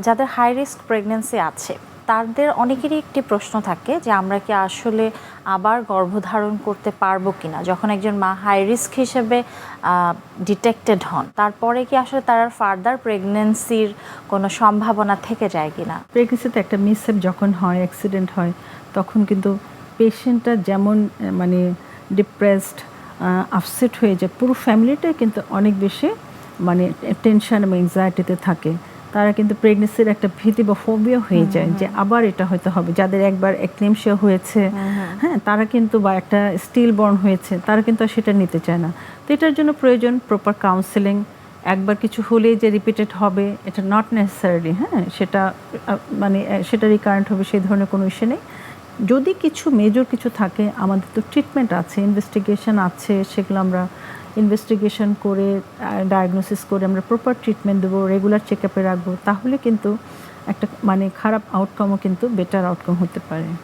যাদের high risk pregnancy আছে তাদের অনেকেরই একটি প্রশ্ন থাকে যে আমরা কি আসলে আবার গর্ভধারণ করতে পারবো কিনা যখন একজন মা হাই রিস্ক হিসেবে ডিটেক্টেড হন, তারপরে কি আসলে তার ফার্দার প্রেগন্যান্সির কোনো সম্ভাবনা থেকে যায় কিনা? প্রেগনেন্সিতে একটা মিসহ্যাপ যখন হয়, অ্যাক্সিডেন্ট হয়, তখন কিন্তু পেশেন্টটা যেমন মানে ডিপ্রেসড, আপসেট হয়ে যায়, পুরো ফ্যামিলিটাই কিন্তু অনেক বেশি মানে টেনশন এবং এংজাইটিতে থাকে। তারা কিন্তু প্রেগনেন্সির একটা ভীতি বা ফোবিয়া হয়ে যায় যে আবার এটা হয়তো হবে। যাদের একবার এক্লেমশিয়া হয়েছে, হ্যাঁ, তারা কিন্তু বা একটা স্টিল বর্ন হয়েছে, তারা কিন্তু আর সেটা নিতে চায় না। তো এটার জন্য প্রয়োজন প্রপার কাউন্সেলিং। একবার কিছু হলেই যে রিপিটেড হবে এটা নট নেসেসারি, হ্যাঁ, সেটা মানে সেটা রিকারেন্ট হবে সেই ধরনের কোনো ইস্যু নেই। যদি কিছু মেজর কিছু থাকে, আমাদের তো ট্রিটমেন্ট আছে, ইনভেস্টিগেশন আছে, সেগুলো আমরা ইনভেস্টিগেশন করে ডায়াগনোসিস করে আমরা প্রপার ট্রিটমেন্ট দেবো, রেগুলার চেক আপে রাখবো, তাহলে কিন্তু একটা মানে খারাপ আউটকামও কিন্তু বেটার আউটকাম হতে পারে।